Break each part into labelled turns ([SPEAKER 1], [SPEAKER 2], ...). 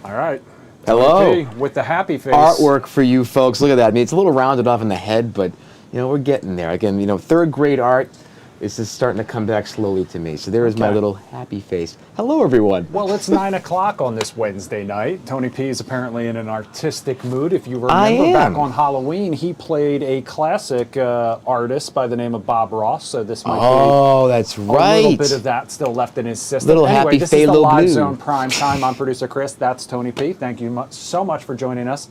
[SPEAKER 1] All right.
[SPEAKER 2] Hello.
[SPEAKER 1] Tony P with the happy face.
[SPEAKER 2] Artwork for you folks. Look at that. I mean, it's a little rounded off in the head, but we're getting there. Again, third grade art is just starting to come back slowly to me. So there is my little happy face. Hello, everyone.
[SPEAKER 1] Well, it's 9 o'clock on this Wednesday night. Tony P is apparently in an artistic mood. If you remember back on Halloween, he played a classic artist by the name of Bob Ross. So this might be
[SPEAKER 2] that's
[SPEAKER 1] a
[SPEAKER 2] right.
[SPEAKER 1] little bit of that still left in his system.
[SPEAKER 2] Little
[SPEAKER 1] anyway,
[SPEAKER 2] happy
[SPEAKER 1] this is the
[SPEAKER 2] Phalo
[SPEAKER 1] Live
[SPEAKER 2] Blue.
[SPEAKER 1] Zone Prime Time. I'm producer Chris. That's Tony P. Thank you so much for joining us.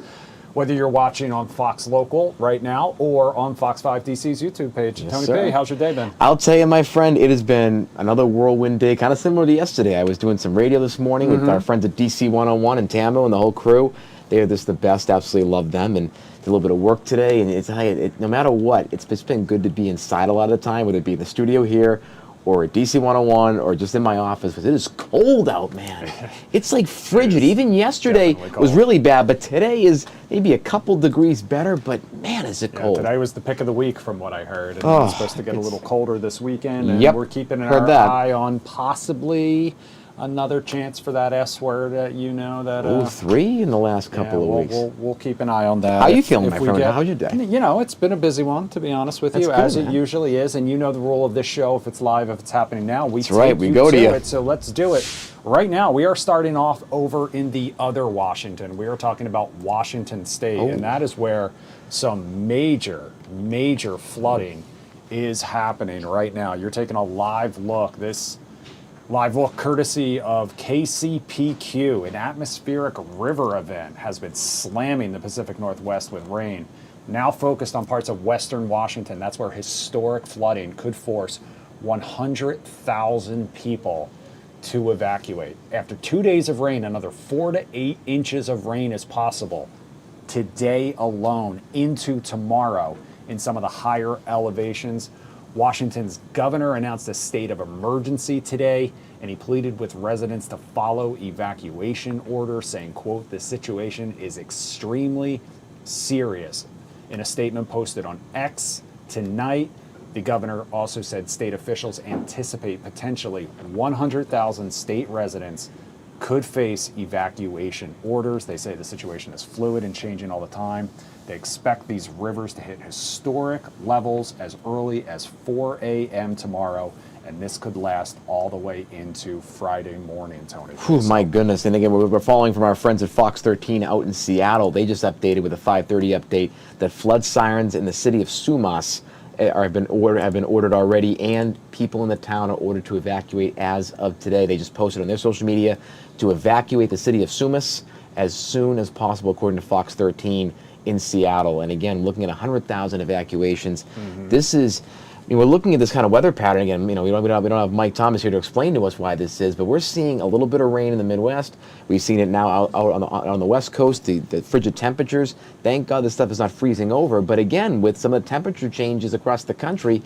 [SPEAKER 1] Whether you're watching on Fox Local right now or on Fox 5 DC's YouTube page.
[SPEAKER 2] Yes,
[SPEAKER 1] Tony
[SPEAKER 2] sir.
[SPEAKER 1] P, how's your day been?
[SPEAKER 2] I'll tell you, my friend, it has been another whirlwind day, kind of similar to yesterday. I was doing some radio this morning with our friends at DC 101 and Tambo and the whole crew. They are just the best. Absolutely love them. And did a little bit of work today. And no matter what, it's been good to be inside a lot of the time, whether it be the studio here or at DC 101 or just in my office, because it is cold out, man. It's like frigid. Even yesterday was really bad, but today is maybe a couple degrees better, but man, is it cold.
[SPEAKER 1] Today was the pick of the week from what I heard. And it's supposed to get a little colder this weekend, and we're keeping our eye on possibly another chance for that S word that
[SPEAKER 2] 3 in the last couple of weeks.
[SPEAKER 1] We'll keep an eye on that.
[SPEAKER 2] How you feeling, my friend? How's your day?
[SPEAKER 1] It's been a busy one, to be honest with you, as it usually is. And you know the rule of this show: if it's live, if it's happening now, we go to it. So let's do it right now. We are starting off over in the other Washington. We are talking about Washington State, and that is where some major flooding is happening right now. You're taking a live look. This live look courtesy of KCPQ. An atmospheric river event has been slamming the Pacific Northwest with rain. Now focused on parts of western Washington, that's where historic flooding could force 100,000 people to evacuate. After 2 days of rain, another 4 to 8 inches of rain is possible today alone into tomorrow in some of the higher elevations. Washington's governor announced a state of emergency today, and he pleaded with residents to follow evacuation orders, saying, quote, "The situation is extremely serious." In a statement posted on X tonight, the governor also said state officials anticipate potentially 100,000 state residents could face evacuation orders. They say the situation is fluid and changing all the time. They expect these rivers to hit historic levels as early as 4 a.m. tomorrow, and this could last all the way into Friday morning, Tony.
[SPEAKER 2] Oh, my goodness. And again, we're following from our friends at Fox 13 out in Seattle. They just updated with a 5:30 update that flood sirens in the city of Sumas have been ordered already, and people in the town are ordered to evacuate as of today. They just posted on their social media to evacuate the city of Sumas as soon as possible, according to Fox 13 in Seattle. And again, looking at 100,000 evacuations. This is, we're looking at this kind of weather pattern again. We don't have Mike Thomas here to explain to us why this is, but we're seeing a little bit of rain in the Midwest. We've seen it now out on the West Coast, the frigid temperatures. Thank God this stuff is not freezing over. But again, with some of the temperature changes across the country,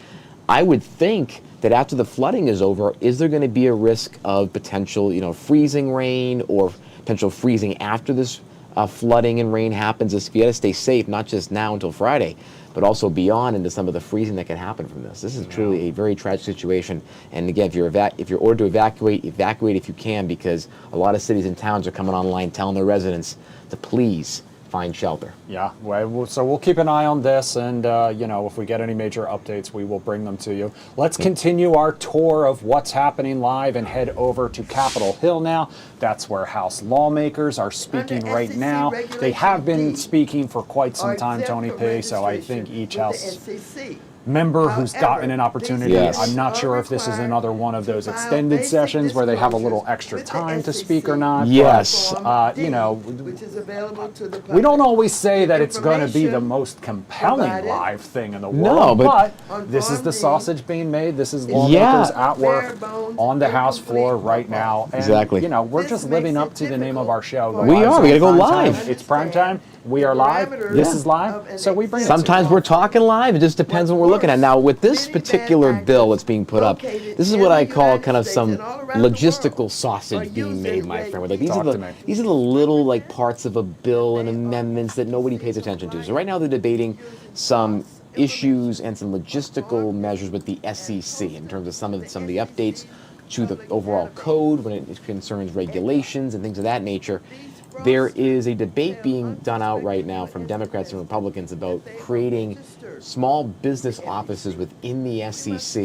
[SPEAKER 2] I would think that after the flooding is over, is there going to be a risk of potential, freezing rain or potential freezing after this flooding and rain happens? If you got to stay safe, not just now until Friday, but also beyond into some of the freezing that can happen from this. This is truly a very tragic situation. And again, if you're ordered to evacuate if you can, because a lot of cities and towns are coming online telling their residents to please find shelter.
[SPEAKER 1] Yeah, so we'll keep an eye on this, and if we get any major updates, we will bring them to you. Let's continue our tour of what's happening live and head over to Capitol Hill now. That's where House lawmakers are speaking right now. They have been speaking for quite some time, Tony P., so I think each House member who's gotten an opportunity. I'm not sure if this is another one of those extended sessions where they have a little extra time to speak or not.
[SPEAKER 2] Yes.
[SPEAKER 1] But, we don't always say that it's going to be the most compelling live thing in the world, but this is the sausage being made. This is lawmakers at work on the House floor right now. And,
[SPEAKER 2] exactly.
[SPEAKER 1] We're just living up to the name of our show.
[SPEAKER 2] We are. We got to go live.
[SPEAKER 1] It's prime time. We are live. This is live. So we bring it.
[SPEAKER 2] Sometimes we're talking live. It just depends on what we're looking at. Now, with this particular bill that's being put up, this is what I call kind of some logistical sausage being made, my friend. Like, these are the little parts of a bill and amendments that nobody pays attention to. So right now they're debating some issues and some logistical measures with the SEC in terms of some of the updates to the overall code when it concerns regulations and things of that nature. There is a debate being done out right now from Democrats and Republicans about creating small business offices within the SEC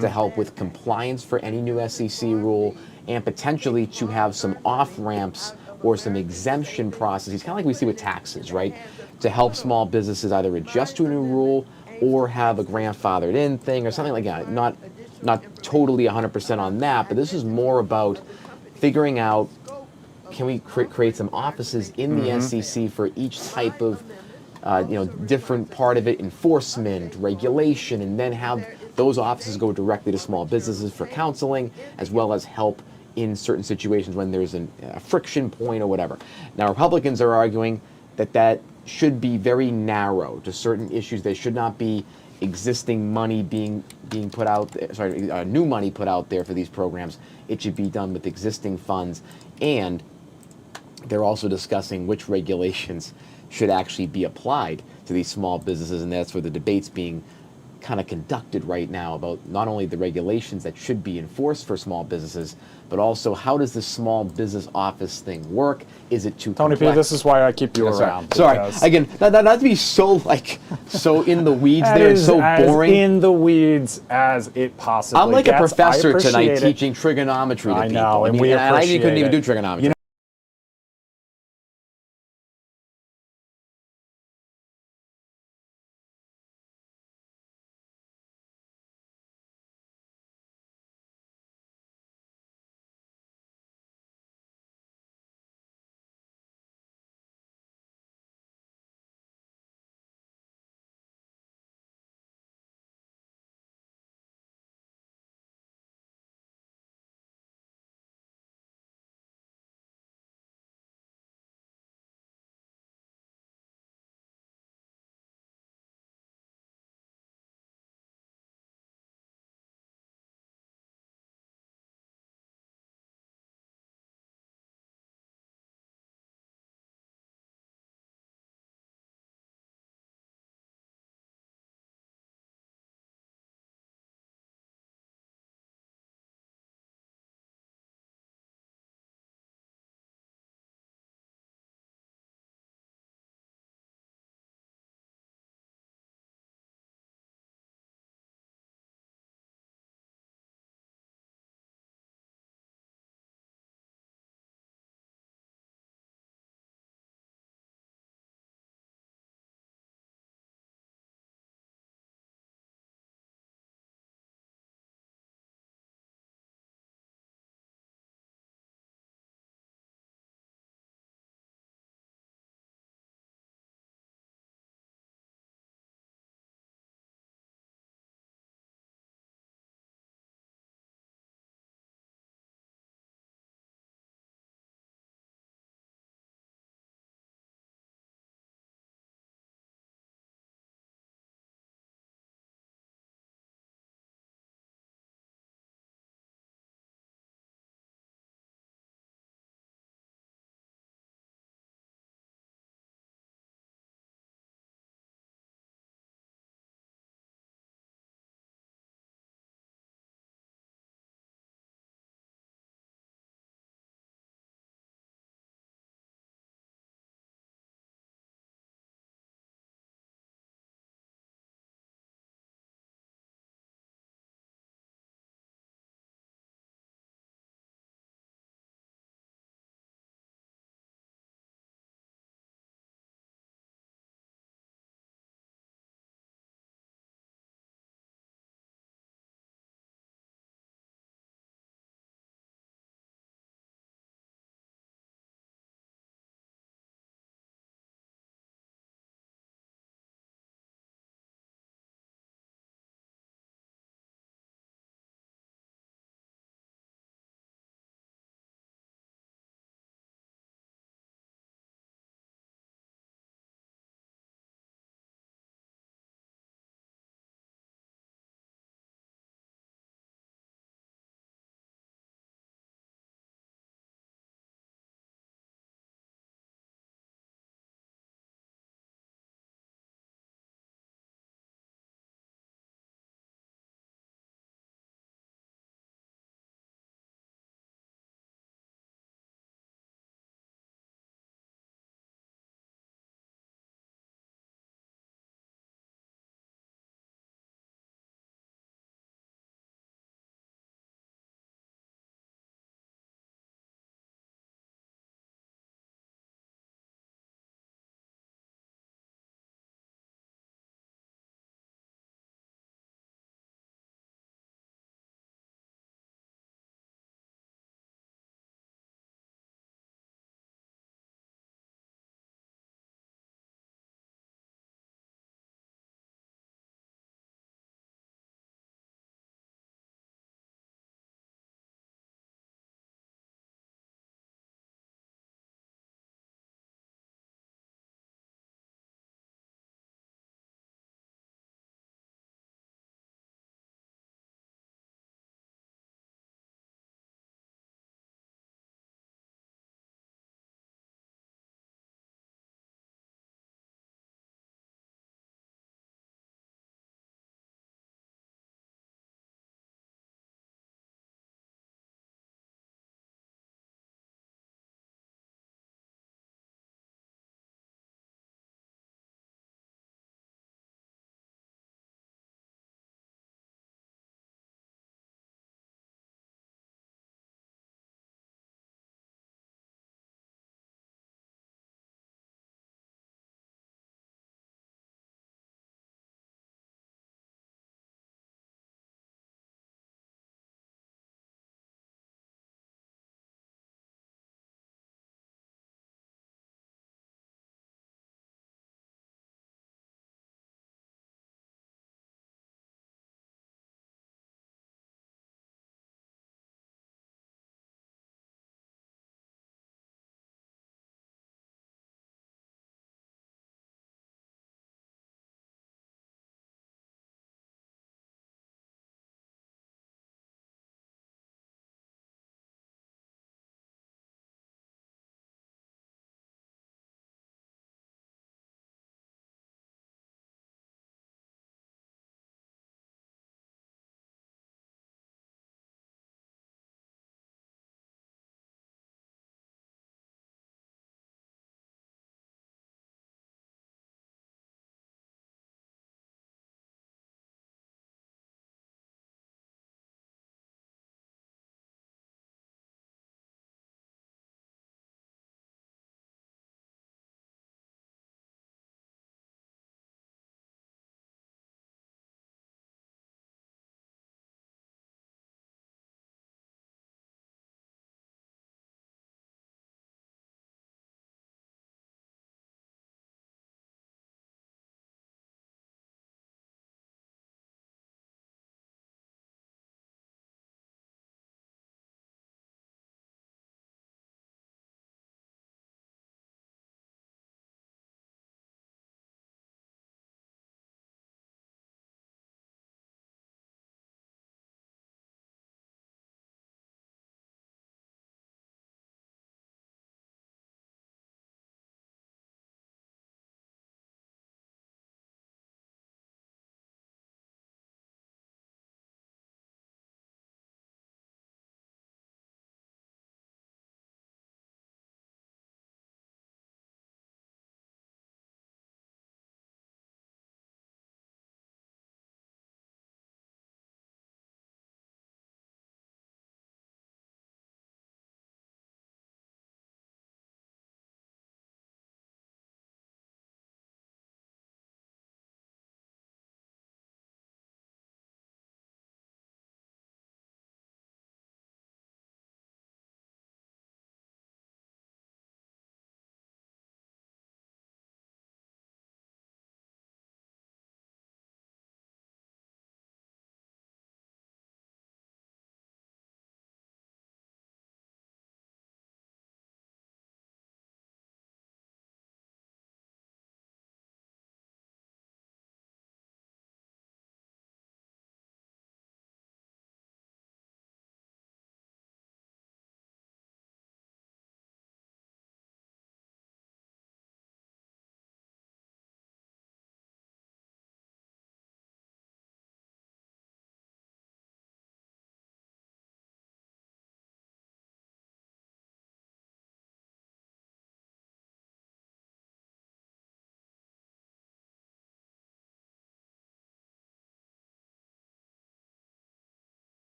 [SPEAKER 2] to help with compliance for any new SEC rule and potentially to have some off-ramps or some exemption processes, kind of like we see with taxes, right? To help small businesses either adjust to a new rule or have a grandfathered in thing or something like that. Not totally 100% on that, but this is more about figuring out, can we create some offices in the SEC for each type of different part of it, enforcement, regulation, and then have those offices go directly to small businesses for counseling, as well as help in certain situations when there's a friction point or whatever. Now, Republicans are arguing that that should be very narrow to certain issues. There should not be existing money being put out there, new money put out there for these programs. It should be done with existing funds, and they're also discussing which regulations should actually be applied to these small businesses, and that's where the debate's being kind of conducted right now about not only the regulations that should be enforced for small businesses, but also how does this small business office thing work? Is it too
[SPEAKER 1] Tony P,
[SPEAKER 2] complex?
[SPEAKER 1] this is why I keep you around.
[SPEAKER 2] Sorry.
[SPEAKER 1] because
[SPEAKER 2] Again, not to be so so in the weeds there and
[SPEAKER 1] is
[SPEAKER 2] so
[SPEAKER 1] as
[SPEAKER 2] boring.
[SPEAKER 1] in the weeds as it possibly
[SPEAKER 2] I'm like
[SPEAKER 1] gets.
[SPEAKER 2] a professor tonight
[SPEAKER 1] appreciate it.
[SPEAKER 2] teaching trigonometry to
[SPEAKER 1] I
[SPEAKER 2] people.
[SPEAKER 1] know, and
[SPEAKER 2] mean,
[SPEAKER 1] we
[SPEAKER 2] and I couldn't
[SPEAKER 1] appreciate
[SPEAKER 2] even
[SPEAKER 1] it.
[SPEAKER 2] do trigonometry.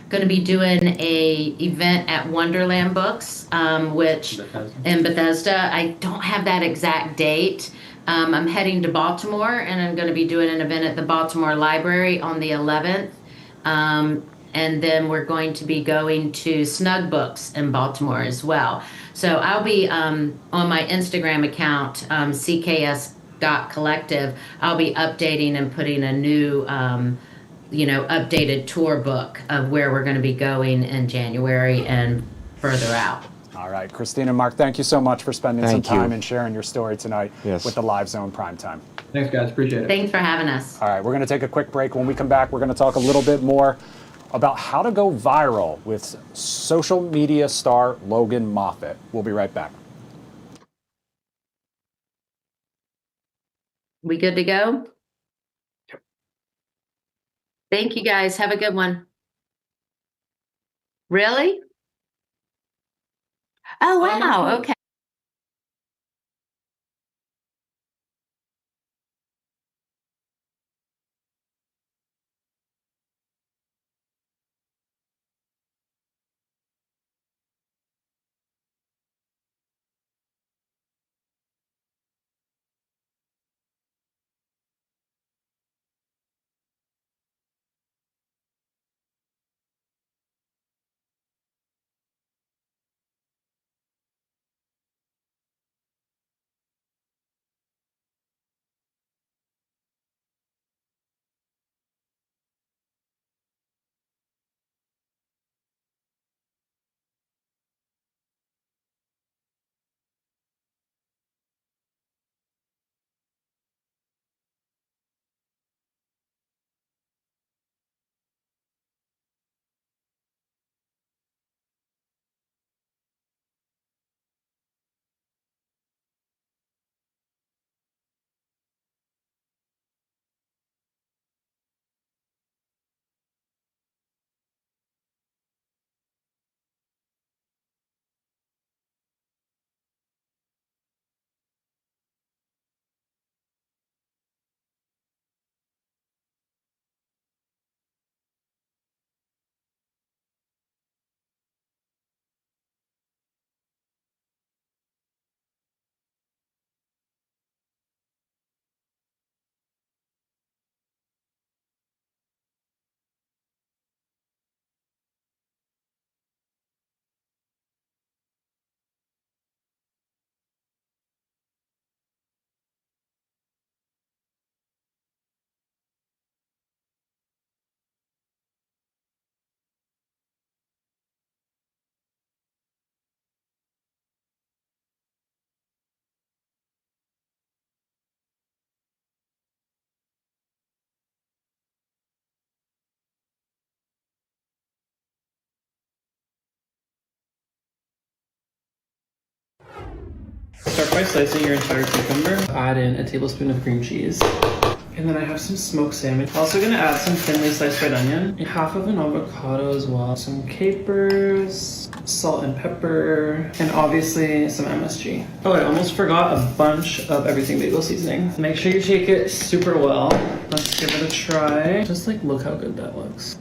[SPEAKER 3] going to be doing a event at Wonderland Books, which
[SPEAKER 4] Bethesda.
[SPEAKER 3] in Bethesda. I don't have that exact date. I'm heading to Baltimore, and I'm going to be doing an event at the Baltimore Library on the 11th. And then we're going to be going to Snug Books in Baltimore as well. So I'll be on my Instagram account, CKS.collective. I'll be updating and putting a new, updated tour book of where we're going to be going in January and further out.
[SPEAKER 1] All right, Christine and Mark, thank you so much for spending some
[SPEAKER 2] Thank you.
[SPEAKER 1] time and sharing your story tonight
[SPEAKER 2] Yes.
[SPEAKER 1] with the Live Zone Primetime.
[SPEAKER 4] Thanks, guys. Appreciate it.
[SPEAKER 3] Thanks for having us.
[SPEAKER 1] All right, we're going to take a quick break. When we come back, we're going to talk a little bit more about how to go viral with social media star Logan Moffitt. We'll be right back.
[SPEAKER 3] We good to go? Thank you, guys. Have a good one. Really? Oh, wow. Okay.
[SPEAKER 5] Start by slicing your entire cucumber. Add in a tablespoon of cream cheese. And then I have some smoked salmon. Also gonna add some thinly sliced red onion, half of an avocado as well, some capers, salt and pepper, and obviously some MSG. Oh, I almost forgot a bunch of everything bagel seasoning. Make sure you shake it super well. Let's give it a try. Just like, look how good that looks.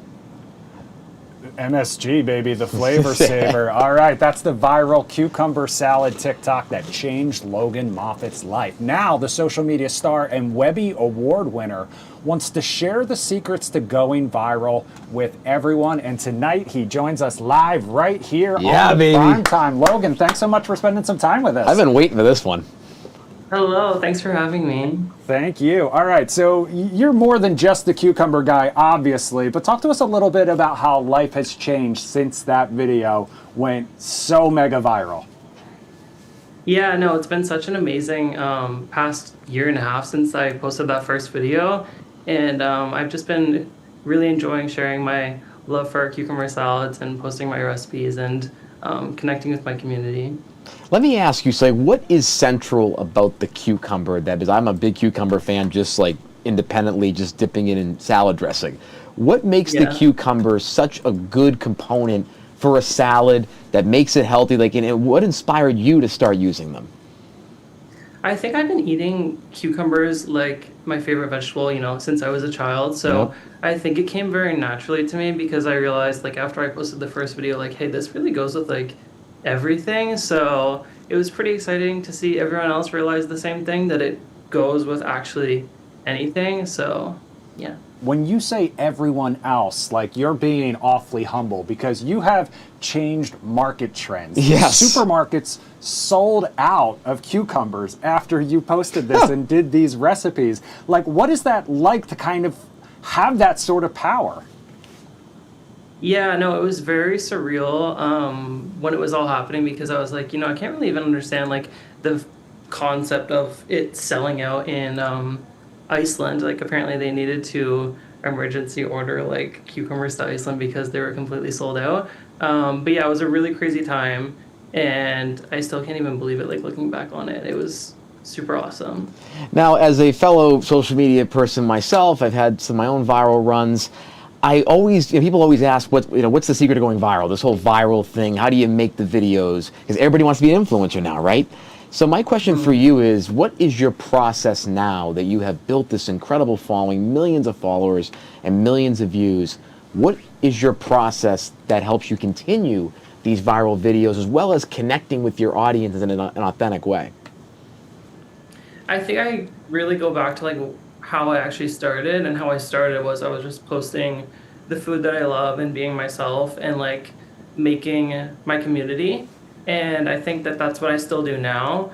[SPEAKER 1] MSG, baby, the flavor saver. All right, that's the viral cucumber salad TikTok that changed Logan Moffitt's life. Now, the social media star and Webby Award winner wants to share the secrets to going viral with everyone. And tonight, he joins us live right here on the
[SPEAKER 2] baby.
[SPEAKER 1] Primetime. Logan, thanks so much for spending some time with us.
[SPEAKER 2] I've been waiting for this one.
[SPEAKER 5] Hello, thanks for having me.
[SPEAKER 1] Thank you. All right, so you're more than just the cucumber guy, obviously, but talk to us a little bit about how life has changed since that video went so mega viral.
[SPEAKER 5] Yeah, no, it's been such an amazing past year and a half since I posted that first video. And I've just been really enjoying sharing my love for cucumber salads and posting my recipes and connecting with my community.
[SPEAKER 2] Let me ask you, so like, what is central about the cucumber? That is, I'm a big cucumber fan, just like independently, just dipping it in salad dressing. What makes the cucumber such a good component for a salad that makes it healthy? Like, and what inspired you to start using them?
[SPEAKER 5] I think I've been eating cucumbers like my favorite vegetable, since I was a child. So I think it came very naturally to me because I realized like after I posted the first video, like, hey, this really goes with like everything. So it was pretty exciting to see everyone else realize the same thing, that it goes with actually anything. So yeah.
[SPEAKER 1] When you say everyone else, like you're being awfully humble because you have changed market trends.
[SPEAKER 2] Yes.
[SPEAKER 1] Supermarkets sold out of cucumbers after you posted this and did these recipes. Like, what is that like to kind of have that sort of power?
[SPEAKER 5] Yeah, no, it was very surreal when it was all happening because I was like, I can't really even understand like the concept of it selling out in Iceland. Like apparently they needed to emergency order like cucumbers to Iceland because they were completely sold out. But yeah, it was a really crazy time and I still can't even believe it, like looking back on it. It was super awesome.
[SPEAKER 2] Now, as a fellow social media person myself, I've had some of my own viral runs. I always, people always ask, what's the secret to going viral? This whole viral thing, how do you make the videos? Because everybody wants to be an influencer now, right? So my question for you is, what is your process now that you have built this incredible following, millions of followers and millions of views? What is your process that helps you continue these viral videos as well as connecting with your audience in an authentic way?
[SPEAKER 5] I think I really go back to like how I actually started, and how I started was I was just posting the food that I love and being myself and like making my community. And I think that that's what I still do now.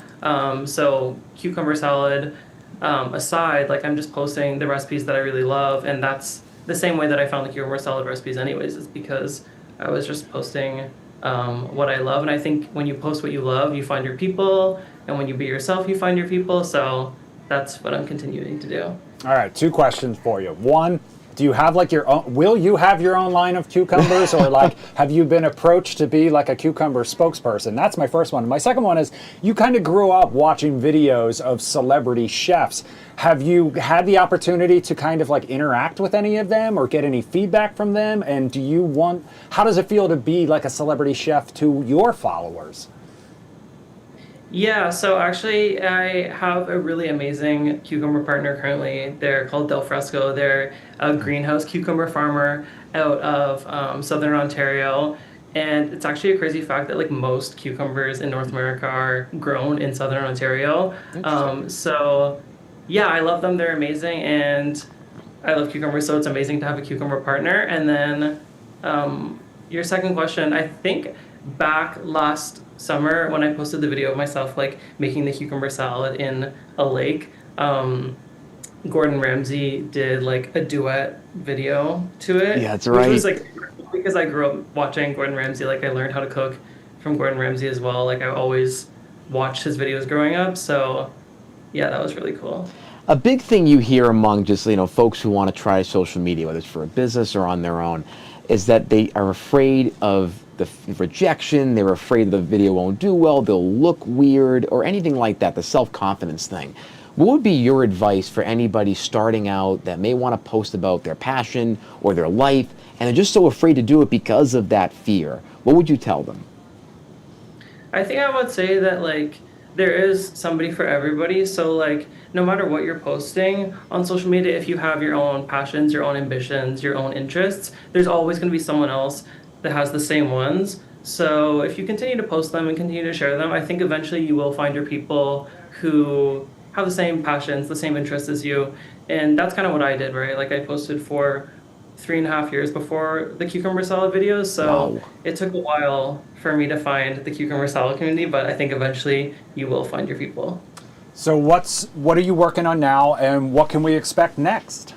[SPEAKER 5] So cucumber salad aside, like I'm just posting the recipes that I really love, and that's the same way that I found the cucumber salad recipes anyways, is because I was just posting what I love. And I think when you post what you love, you find your people, and when you be yourself, you find your people. So that's what I'm continuing to do.
[SPEAKER 1] All right, 2 questions for you. One, do you have like your own, will you have your own line of cucumbers, or like have you been approached to be like a cucumber spokesperson? That's my first one. My second one is, you kind of grew up watching videos of celebrity chefs. Have you had the opportunity to kind of like interact with any of them or get any feedback from them? And how does it feel to be like a celebrity chef to your followers?
[SPEAKER 5] Yeah, so actually I have a really amazing cucumber partner currently. They're called Del Fresco. They're a greenhouse cucumber farmer out of Southern Ontario. And it's actually a crazy fact that like most cucumbers in North America are grown in Southern Ontario. So yeah, I love them. They're amazing. And I love cucumbers, so it's amazing to have a cucumber partner. And then your second question, I think back last summer when I posted the video of myself like making the cucumber salad in a lake, Gordon Ramsay did like a duet video to it.
[SPEAKER 2] Yeah, that's right.
[SPEAKER 5] Which was like, because I grew up watching Gordon Ramsay, like I learned how to cook from Gordon Ramsay as well. Like I always watched his videos growing up. So yeah, that was really cool.
[SPEAKER 2] A big thing you hear among just, folks who want to try social media, whether it's for a business or on their own, is that they are afraid of the rejection, they're afraid the video won't do well, they'll look weird, or anything like that, the self-confidence thing. What would be your advice for anybody starting out that may want to post about their passion or their life, and they're just so afraid to do it because of that fear? What would you tell them?
[SPEAKER 5] I think I would say that like there is somebody for everybody. So like no matter what you're posting on social media, if you have your own passions, your own ambitions, your own interests, there's always going to be someone else that has the same ones. So if you continue to post them and continue to share them, I think eventually you will find your people who have the same passions, the same interests as you. And that's kind of what I did, right? Like I posted for 3.5 years before the cucumber salad videos. So It took a while for me to find the cucumber salad community, but I think eventually you will find your people.
[SPEAKER 1] So what are you working on now, and what can we expect next?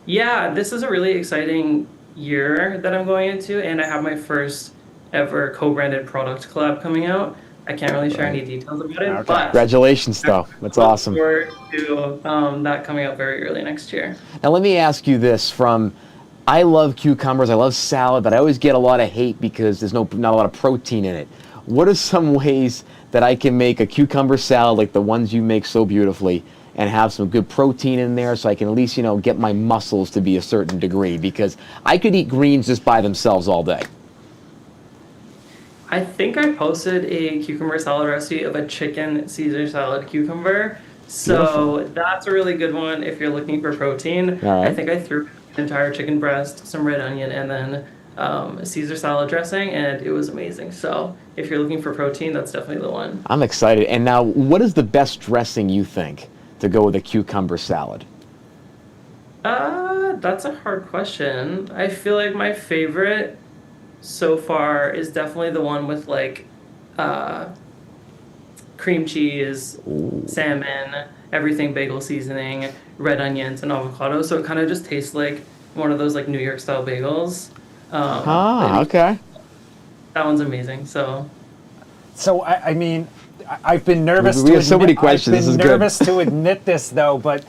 [SPEAKER 5] Yeah, this is a really exciting year that I'm going into, and I have my first ever co-branded product collab coming out. I can't really share any details about it, but
[SPEAKER 2] congratulations, though. That's awesome.
[SPEAKER 5] I look forward to that coming out very early next year.
[SPEAKER 2] Now, let me ask you this: I love cucumbers, I love salad, but I always get a lot of hate because there's not a lot of protein in it. What are some ways that I can make a cucumber salad like the ones you make so beautifully, and have some good protein in there so I can at least, get my muscles to be a certain degree? Because I could eat greens just by themselves all day.
[SPEAKER 5] I think I posted a cucumber salad recipe of a chicken Caesar salad cucumber.
[SPEAKER 2] Beautiful.
[SPEAKER 5] So that's a really good one if you're looking for protein.
[SPEAKER 2] All
[SPEAKER 5] I
[SPEAKER 2] right.
[SPEAKER 5] think I threw an entire chicken breast, some red onion, and then Caesar salad dressing, and it was amazing. So if you're looking for protein, that's definitely the one.
[SPEAKER 2] I'm excited. And now, what is the best dressing you think to go with a cucumber salad?
[SPEAKER 5] That's a hard question. I feel like my favorite so far is definitely the one with like uh cream cheese, salmon, everything bagel seasoning, red onions, and avocado. So it kind of just tastes like one of those like New York style bagels.
[SPEAKER 2] Ah,
[SPEAKER 5] And
[SPEAKER 2] okay.
[SPEAKER 5] that one's amazing. So
[SPEAKER 1] So I mean, I've been nervous
[SPEAKER 2] We
[SPEAKER 1] to
[SPEAKER 2] have so
[SPEAKER 1] admit,
[SPEAKER 2] many questions.
[SPEAKER 1] I've
[SPEAKER 2] This
[SPEAKER 1] been
[SPEAKER 2] is good.
[SPEAKER 1] nervous to admit this though, but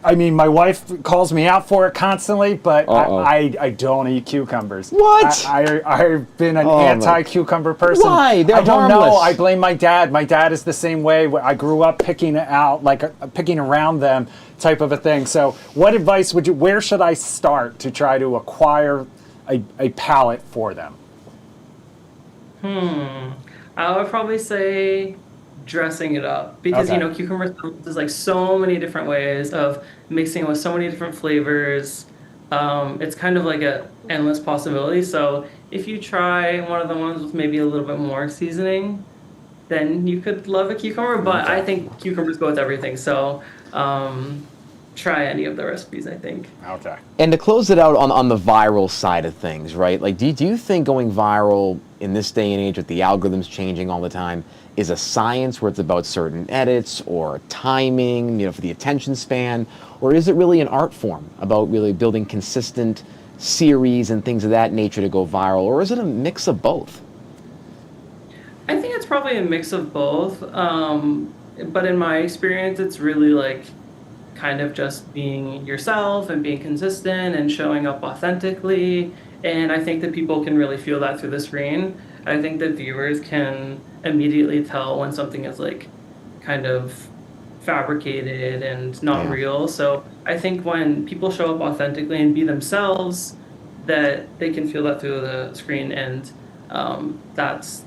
[SPEAKER 1] I mean, my wife calls me out for it constantly, but
[SPEAKER 2] Uh-oh.
[SPEAKER 1] I don't eat cucumbers.
[SPEAKER 2] What?
[SPEAKER 1] I've been an
[SPEAKER 2] Oh, my-
[SPEAKER 1] anti-cucumber person.
[SPEAKER 2] Why? They're
[SPEAKER 1] I don't know.
[SPEAKER 2] harmless.
[SPEAKER 1] I blame my dad. My dad is the same way. I grew up picking out, like picking around them type of a thing. So what advice would you, where should I start to try to acquire a palate for them?
[SPEAKER 5] I would probably say dressing it up because
[SPEAKER 1] Okay.
[SPEAKER 5] you know cucumber there's like so many different ways of mixing with so many different flavors. It's kind of like a endless possibility. So if you try one of the ones with maybe a little bit more seasoning, then you could love a cucumber. But I think cucumbers go with everything. So try any of the recipes, I think.
[SPEAKER 1] Okay.
[SPEAKER 2] And to close it out on the viral side of things, right? Like, do you think going viral in this day and age with the algorithms changing all the time is a science where it's about certain edits or timing, you know, for the attention span? Or is it really an art form about really building consistent series and things of that nature to go viral? Or is it a mix of both?
[SPEAKER 5] I think it's probably a mix of both. But in my experience, it's really like kind of just being yourself and being consistent and showing up authentically. And I think that people can really feel that through the screen. I think that viewers can immediately tell when something is like kind of fabricated and not
[SPEAKER 2] Yeah.
[SPEAKER 5] real. So I think when people show up authentically and be themselves, that they can feel that through the screen. And that's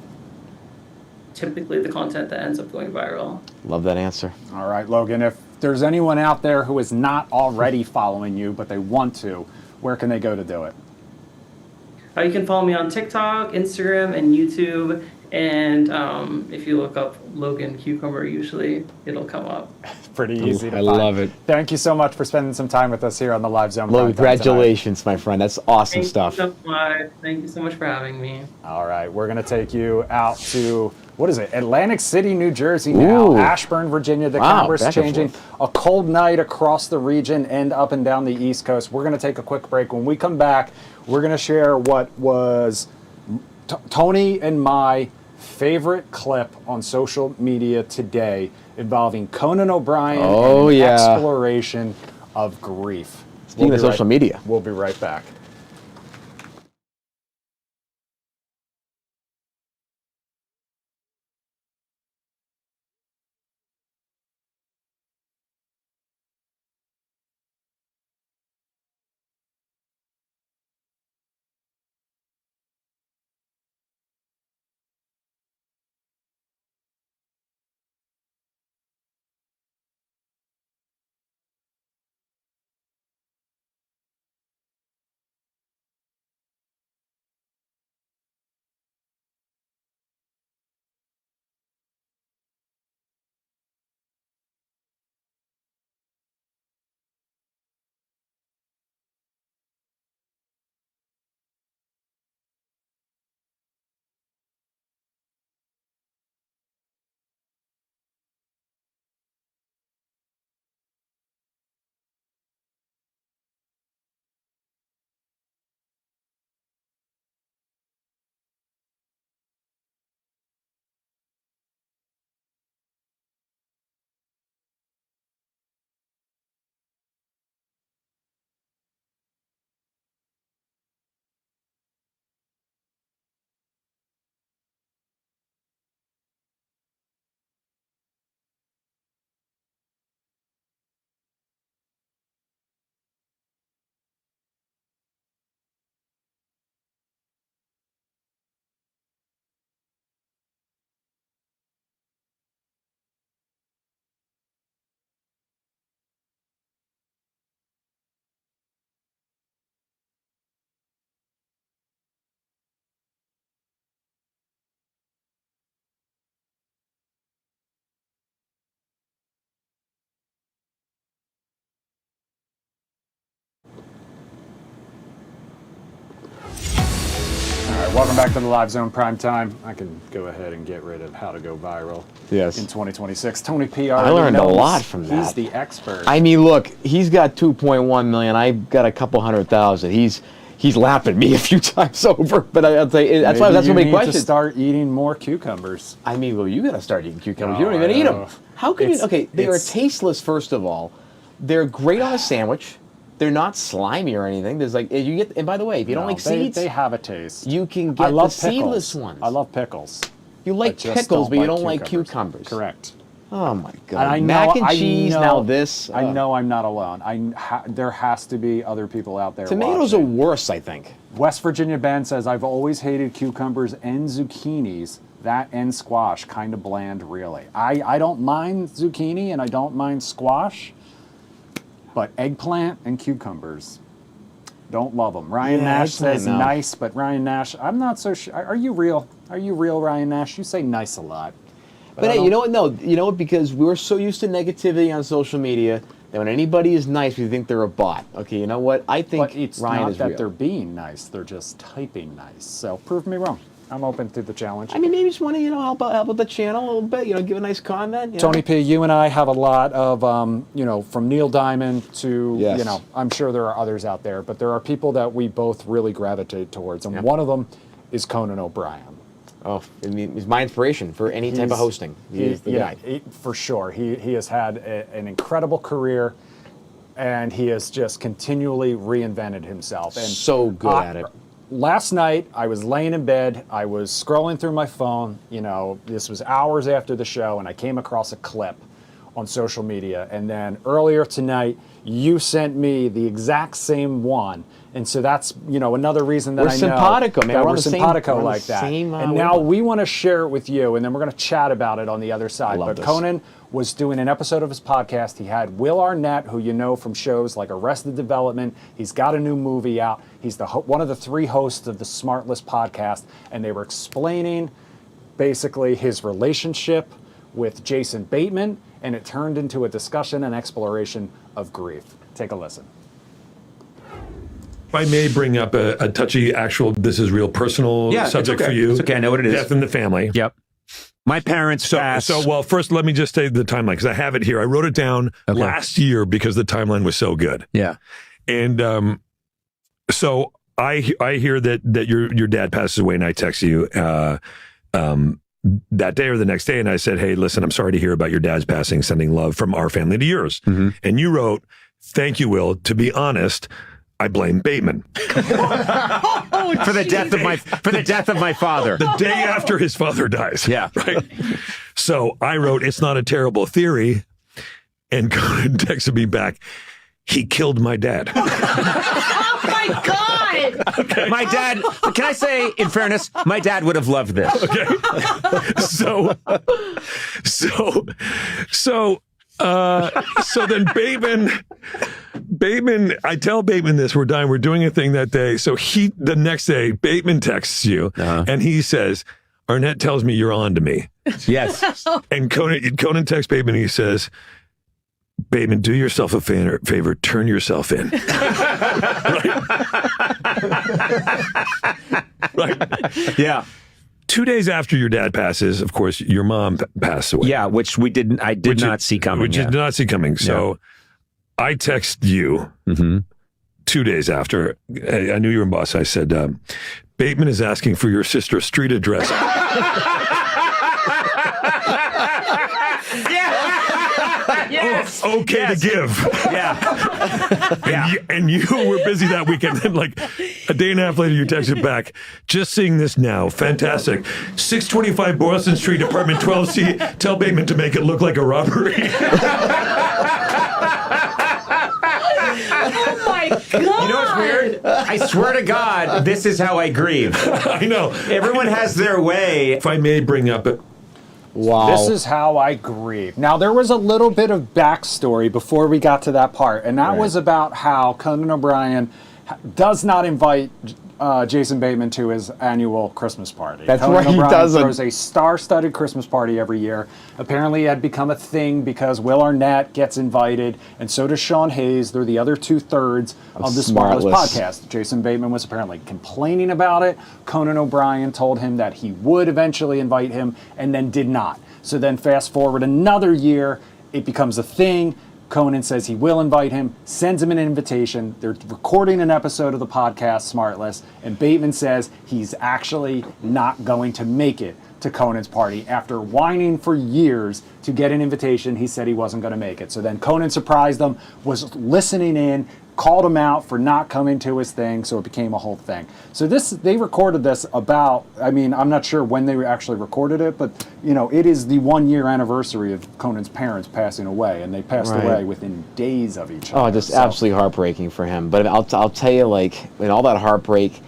[SPEAKER 5] typically the content that ends up going viral.
[SPEAKER 2] Love that answer.
[SPEAKER 1] All right, Logan, if there's anyone out there who is not already following you, but they want to, where can they go to do it?
[SPEAKER 5] You can follow me on TikTok, Instagram, and YouTube. And if you look up Logan Cucumber, usually it'll come up.
[SPEAKER 1] Pretty easy to
[SPEAKER 2] I
[SPEAKER 1] find.
[SPEAKER 2] love it.
[SPEAKER 1] Thank you so much for spending some time with us here on the Live Zone.
[SPEAKER 2] Well,
[SPEAKER 1] Prime Time tonight.
[SPEAKER 2] congratulations, my friend. That's awesome
[SPEAKER 5] Thank
[SPEAKER 2] stuff.
[SPEAKER 5] you so much. Thank you so much for having me.
[SPEAKER 1] All right, we're going to take you out to, what is it, Atlantic City, New Jersey now,
[SPEAKER 2] Ooh.
[SPEAKER 1] Ashburn, Virginia. The
[SPEAKER 2] Wow,
[SPEAKER 1] camera's
[SPEAKER 2] back and
[SPEAKER 1] changing.
[SPEAKER 2] forth.
[SPEAKER 1] A cold night across the region and up and down the East Coast. We're going to take a quick break. When we come back, we're going to share what was Tony and my favorite clip on social media today involving Conan O'Brien
[SPEAKER 2] Oh,
[SPEAKER 1] and an
[SPEAKER 2] yeah.
[SPEAKER 1] exploration of grief.
[SPEAKER 2] Speaking of social media.
[SPEAKER 1] We'll be right back. Welcome back to the Live Zone Primetime. I can go ahead and get rid of how to go viral in 2026. Tony P.
[SPEAKER 2] I learned a lot from that.
[SPEAKER 1] He's the expert.
[SPEAKER 2] I mean, look, he's got 2.1 million. I've got a couple 100,000. He's laughed at me a few times over, but I'll tell you, that's so many questions.
[SPEAKER 1] To start eating more cucumbers.
[SPEAKER 2] I mean, well, you got to start eating cucumbers. You don't even eat them. How can you? Okay, they are tasteless. First of all, they're great on a sandwich. They're not slimy or anything. There's like you get. And by the way, if you don't like seeds,
[SPEAKER 1] they have a taste.
[SPEAKER 2] You can get the seedless ones.
[SPEAKER 1] I love pickles.
[SPEAKER 2] You like pickles, but you don't like cucumbers.
[SPEAKER 1] Correct.
[SPEAKER 2] Oh my God! Mac and cheese. Now this.
[SPEAKER 1] I know I'm not alone. There has to be other people out there.
[SPEAKER 2] Tomatoes are worse, I think.
[SPEAKER 1] West Virginia Ben says, I've always hated cucumbers and zucchinis. That and squash, kind of bland, really. I don't mind zucchini and I don't mind squash, but eggplant and cucumbers, don't love them. Ryan Nash says nice, but Ryan Nash, I'm not so sure. Are you real? Are you real, Ryan Nash? You say nice a lot.
[SPEAKER 2] But hey, you know what? No, you know what? Because we're so used to negativity on social media that when anybody is nice, we think they're a bot. Okay, you know what? I think
[SPEAKER 1] but it's
[SPEAKER 2] Ryan
[SPEAKER 1] not
[SPEAKER 2] is
[SPEAKER 1] that
[SPEAKER 2] real.
[SPEAKER 1] They're being nice. They're just typing nice. So prove me wrong. I'm open to the challenge.
[SPEAKER 2] I mean, maybe just want to, help out the channel a little bit. Give a nice comment.
[SPEAKER 1] Tony P, you and I have a lot of, from Neil Diamond to, I'm sure there are others out there, but there are people that we both really gravitate towards, and one of them is Conan O'Brien.
[SPEAKER 2] Oh, I mean, he's my inspiration for any type of hosting. He's the guy.
[SPEAKER 1] For sure. He has had an incredible career, and he has just continually reinvented himself. And
[SPEAKER 2] so good at it.
[SPEAKER 1] Last night, I was laying in bed. I was scrolling through my phone. This was hours after the show, and I came across a clip on social media. And then earlier tonight, you sent me the exact same one. And so that's, another reason that
[SPEAKER 2] we're
[SPEAKER 1] I know
[SPEAKER 2] simpatico, man.
[SPEAKER 1] that
[SPEAKER 2] we're
[SPEAKER 1] simpatico like that. And now we want to share it with you, and then we're going to chat about it on the other side. But Conan was doing an episode of his podcast. He had Will Arnett, who you know from shows like Arrested Development. He's got a new movie out. He's one of the 3 hosts of the Smartless podcast, and they were explaining basically his relationship with Jason Bateman, and it turned into a discussion and exploration of grief. Take a listen.
[SPEAKER 4] If I may bring up a touchy, this is real personal subject for you.
[SPEAKER 6] It's okay, I know what it is.
[SPEAKER 4] Death in the family.
[SPEAKER 6] Yep. My parents passed.
[SPEAKER 4] Well, first, let me just say the timeline, because I have it here. I wrote it down last year because the timeline was so good.
[SPEAKER 6] Yeah.
[SPEAKER 4] And so I hear that your dad passes away, and I text you that day or the next day, and I said, hey, listen, I'm sorry to hear about your dad's passing, sending love from our family to yours. Mm-hmm. And you wrote, thank you, Will. To be honest, I blame Bateman
[SPEAKER 6] for the death of my father.
[SPEAKER 4] The day after his father dies.
[SPEAKER 6] Yeah.
[SPEAKER 4] Right. So I wrote, it's not a terrible theory. And Conan texted me back, he killed my dad.
[SPEAKER 7] Oh my God!
[SPEAKER 6] Okay. My dad, can I say, in fairness, my dad would have loved this.
[SPEAKER 4] Okay. So then Bateman, I tell Bateman this, we're doing a thing that day. So the next day, Bateman texts you and he says, Arnett tells me you're on to me.
[SPEAKER 6] Yes.
[SPEAKER 4] And Conan texts Bateman and he says, Bateman, do yourself a favor, turn yourself in. Right?
[SPEAKER 6] Yeah.
[SPEAKER 4] 2 days after your dad passes, of course, your mom passed away.
[SPEAKER 6] Yeah, which I did not see coming.
[SPEAKER 4] Which you did not see coming. So I text you 2 days after. I knew you were in Boston. I said, Bateman is asking for your sister's street address.
[SPEAKER 6] Yes.
[SPEAKER 4] Okay to give.
[SPEAKER 6] Yeah.
[SPEAKER 4] And you were busy that weekend. Then like a day and a half later, you texted back, just seeing this now. Fantastic. 625 Boylston Street, apartment 12C. Tell Bateman to make it look like a robbery.
[SPEAKER 7] Oh my God!
[SPEAKER 6] You know what's weird? I swear to God, this is how I grieve.
[SPEAKER 4] I know.
[SPEAKER 6] Everyone has their way.
[SPEAKER 4] If I may bring up it.
[SPEAKER 2] Wow.
[SPEAKER 1] This is how I grieve. Now, there was a little bit of backstory before we got to that part, and that was about how Conan O'Brien does not invite Jason Bateman to his annual Christmas party.
[SPEAKER 2] That's
[SPEAKER 1] Conan
[SPEAKER 2] right, he
[SPEAKER 1] O'Brien
[SPEAKER 2] doesn't.
[SPEAKER 1] throws a star-studded Christmas party every year. Apparently, it had become a thing because Will Arnett gets invited, and so does Sean Hayes. They're the other 2/3 of the Smartless podcast. Jason Bateman was apparently complaining about it. Conan O'Brien told him that he would eventually invite him, and then did not. So then fast forward another year, it becomes a thing. Conan says he will invite him, sends him an invitation. They're recording an episode of the podcast, Smartless, and Bateman says he's actually not going to make it to Conan's party. After whining for years to get an invitation, he said he wasn't going to make it. So then Conan surprised him, was listening in, called him out for not coming to his thing, so it became a whole thing. So they recorded this about, I mean, I'm not sure when they actually recorded it, but, you know, it is the 1-year anniversary of Conan's parents passing away, and they passed away within days of each other.
[SPEAKER 2] Oh, just absolutely heartbreaking for him. But I'll tell you, like, in all that heartbreak,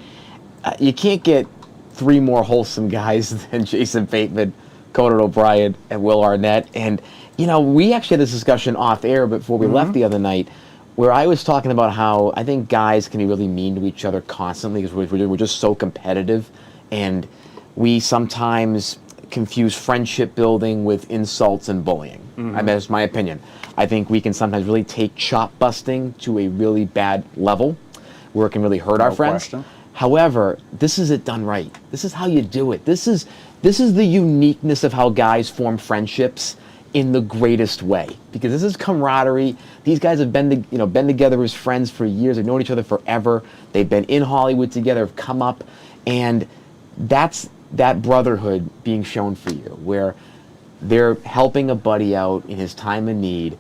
[SPEAKER 2] you can't get 3 more wholesome guys than Jason Bateman, Conan O'Brien, and Will Arnett. And, you know, we actually had this discussion off air before we left the other night, where I was talking about how I think guys can be really mean to each other constantly because we're just so competitive, and we sometimes confuse friendship building with insults and bullying. I mean, that's my opinion. I think we can sometimes really take chop busting to a really bad level where it can really hurt our friends.
[SPEAKER 1] Question.
[SPEAKER 2] However, this is it done right. This is how you do it. This is the uniqueness of how guys form friendships in the greatest way, because this is camaraderie. These guys have been together as friends for years. They've known each other forever. They've been in Hollywood together, have come up, and that's that brotherhood being shown for you, where they're helping a buddy out in his time of need,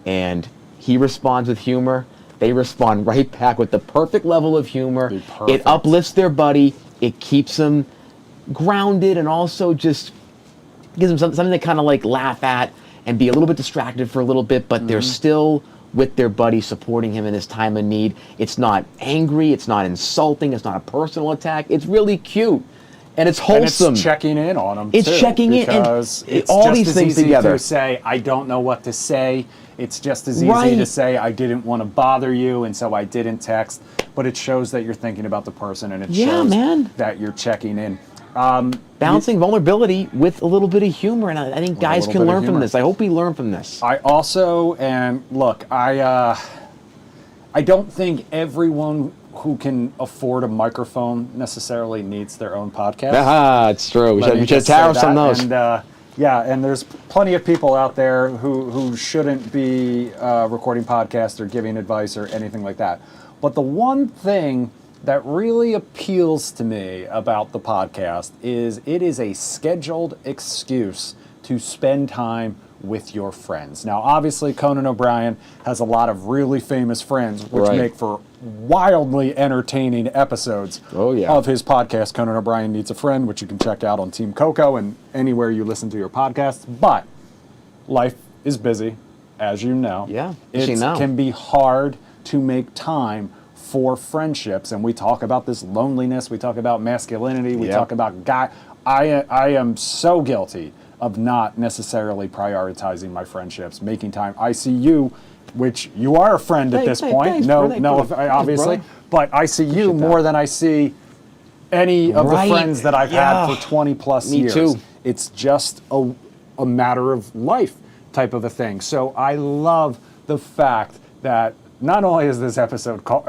[SPEAKER 2] and he responds with humor. They respond right back with the perfect level of humor. It uplifts their buddy. It keeps them grounded, and also just gives them something to kind of like laugh at and be a little bit distracted for a little bit, but they're still with their buddy, supporting him in his time of need. It's not angry, it's not insulting, it's not a personal attack. It's really cute, and it's wholesome.
[SPEAKER 1] And it's checking in on them.
[SPEAKER 2] It's
[SPEAKER 1] too,
[SPEAKER 2] checking in, and
[SPEAKER 1] it's
[SPEAKER 2] all
[SPEAKER 1] just
[SPEAKER 2] these
[SPEAKER 1] as
[SPEAKER 2] things
[SPEAKER 1] easy
[SPEAKER 2] together.
[SPEAKER 1] To say, I don't know what to say. It's just as easy to say, I didn't want to bother you, and so I didn't text. But it shows that you're thinking about the person, and it shows that you're checking in.
[SPEAKER 2] Balancing vulnerability with a little bit of humor, and I think guys can learn from this. I hope we learn from this.
[SPEAKER 1] I also, and look, I don't think everyone who can afford a microphone necessarily needs their own podcast.
[SPEAKER 2] It's true. We should
[SPEAKER 1] say
[SPEAKER 2] tariffs on those.
[SPEAKER 1] And, and there's plenty of people out there who shouldn't be recording podcasts or giving advice or anything like that. But the one thing that really appeals to me about the podcast is it is a scheduled excuse to spend time with your friends. Now, obviously, Conan O'Brien has a lot of really famous friends, which make for wildly entertaining episodes of his podcast, Conan O'Brien Needs a Friend, which you can check out on Team Coco and anywhere you listen to your podcasts. But life is busy, as you know.
[SPEAKER 2] Yeah,
[SPEAKER 1] it can be hard to make time for friendships, and we talk about this loneliness, we talk about masculinity, we talk about I am so guilty of not necessarily prioritizing my friendships, making time. I see you, which you are a friend at this point. Obviously, but I see you more than I see any of the friends that I've had for 20 plus years.
[SPEAKER 2] Me too.
[SPEAKER 1] It's just a matter of life type of a thing. So I love the fact that not only is this episode called,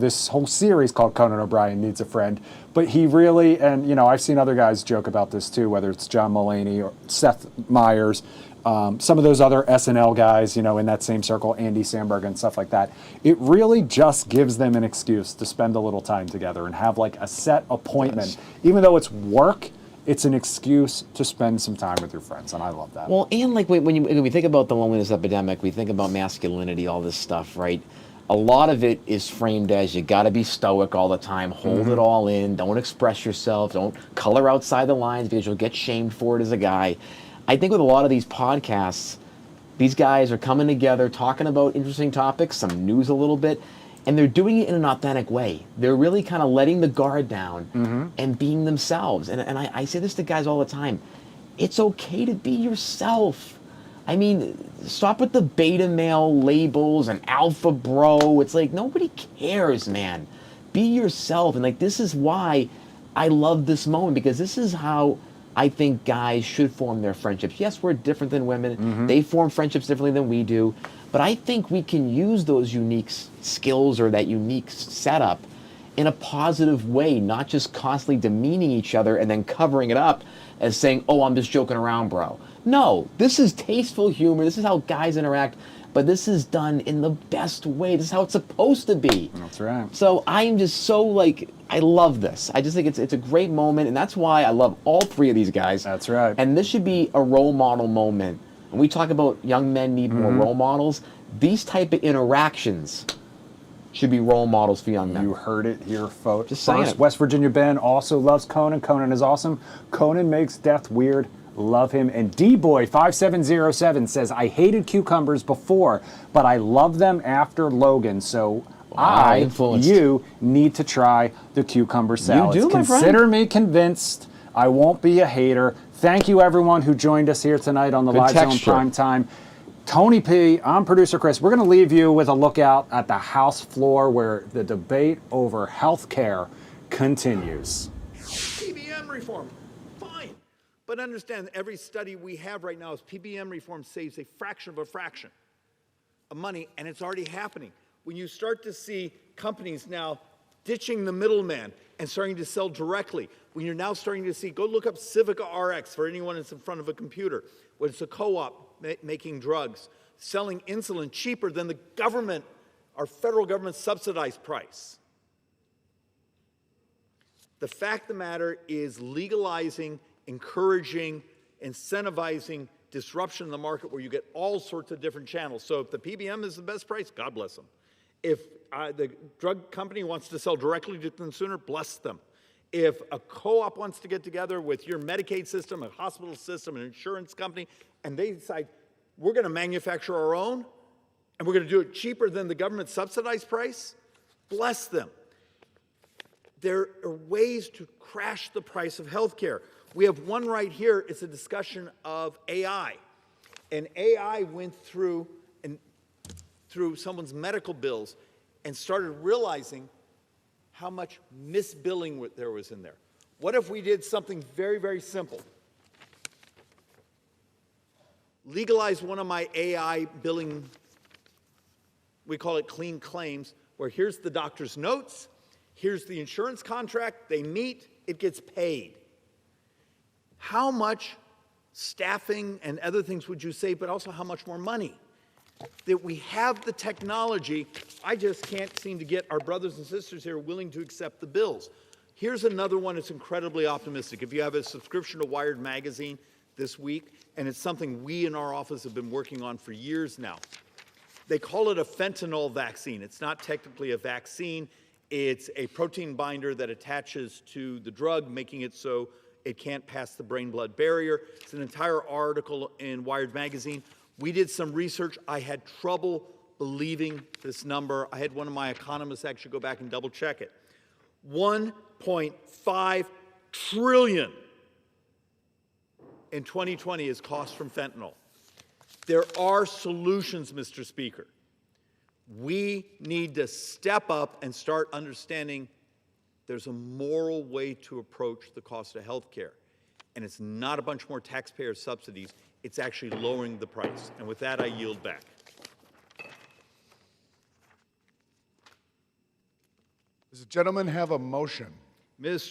[SPEAKER 1] this whole series called Conan O'Brien Needs a Friend, but he really, and I've seen other guys joke about this too, whether it's John Mulaney or Seth Meyers, some of those other SNL guys, in that same circle, Andy Samberg and stuff like that. It really just gives them an excuse to spend a little time together and have like a set appointment. Even though it's work, it's an excuse to spend some time with your friends, and I love that.
[SPEAKER 2] Well, and like when we think about the loneliness epidemic, we think about masculinity, all this stuff, right? A lot of it is framed as you got to be stoic all the time, hold it all in, don't express yourself, don't color outside the lines because you'll get shamed for it as a guy. I think with a lot of these podcasts, these guys are coming together, talking about interesting topics, some news a little bit, and they're doing it in an authentic way. They're really kind of letting the guard down and being themselves. And I say this to guys all the time. It's okay to be yourself. I mean, stop with the beta male labels and alpha bro. It's like, nobody cares, man. be yourself. And like, this is why I love this moment, because this is how I think guys should form their friendships. Yes, we're different than women. They form friendships differently than we do. But I think we can use those unique skills or that unique setup in a positive way, not just constantly demeaning each other and then covering it up as saying, oh, I'm just joking around, bro. No, this is tasteful humor. This is how guys interact. But this is done in the best way. This is how it's supposed to be.
[SPEAKER 1] That's right.
[SPEAKER 2] So I'm just so like, I love this. I just think it's a great moment, and that's why I love all three of these guys.
[SPEAKER 1] That's right.
[SPEAKER 2] And this should be a role model moment. When we talk about young men need more role models, these type of interactions should be role models for young men.
[SPEAKER 1] You heard it here, folks.
[SPEAKER 2] Just saying it.
[SPEAKER 1] West Virginia Ben also loves Conan. Conan is awesome. Conan makes death weird. Love him. And D-Boy5707 says, I hated cucumbers before, but I love them after Logan. So you need to try the cucumber salads.
[SPEAKER 2] You do, my friend.
[SPEAKER 1] Consider me convinced. I won't be a hater. Thank you, everyone who joined us here tonight on the Live Zone Primetime. Tony P, I'm producer Chris. We're going to leave you with a lookout at the House floor where the debate over health care continues.
[SPEAKER 8] PBM reform, fine. But understand, every study we have right now is PBM reform saves a fraction of money, and it's already happening. When you start to see companies now ditching the middleman and starting to sell directly, when you're now starting to see, go look up Civica RX for anyone that's in front of a computer, when it's a co-op making drugs, selling insulin cheaper than the government, our federal government subsidized price. The fact of the matter is legalizing, encouraging, incentivizing disruption in the market where you get all sorts of different channels. So if the PBM is the best price, God bless them. If the drug company wants to sell directly to the consumer, bless them. If a co-op wants to get together with your Medicaid system, a hospital system, an insurance company, and they decide, we're going to manufacture our own, and we're going to do it cheaper than the government subsidized price, bless them. There are ways to crash the price of healthcare. We have one right here. It's a discussion of AI. And AI went through someone's medical bills and started realizing how much misbilling there was in there. What if we did something very, very simple? Legalize one of my AI billing, we call it clean claims, where here's the doctor's notes, here's the insurance contract, they meet, it gets paid. How much staffing and other things would you save, but also how much more money? That we have the technology, I just can't seem to get our brothers and sisters here willing to accept the bills. Here's another one that's incredibly optimistic. If you have a subscription to Wired magazine this week, and it's something we in our office have been working on for years now. They call it a fentanyl vaccine. It's not technically a vaccine. It's a protein binder that attaches to the drug, making it so it can't pass the brain-blood barrier. It's an entire article in Wired magazine. We did some research. I had trouble believing this number. I had one of my economists actually go back and double check it. 1.5 trillion in 2020 is cost from fentanyl. There are solutions, Mr. Speaker. We need to step up and start understanding there's a moral way to approach the cost of health care. And it's not a bunch more taxpayer subsidies. It's actually lowering the price. And with that, I yield back.
[SPEAKER 9] Does the gentleman have a motion?
[SPEAKER 8] Ms.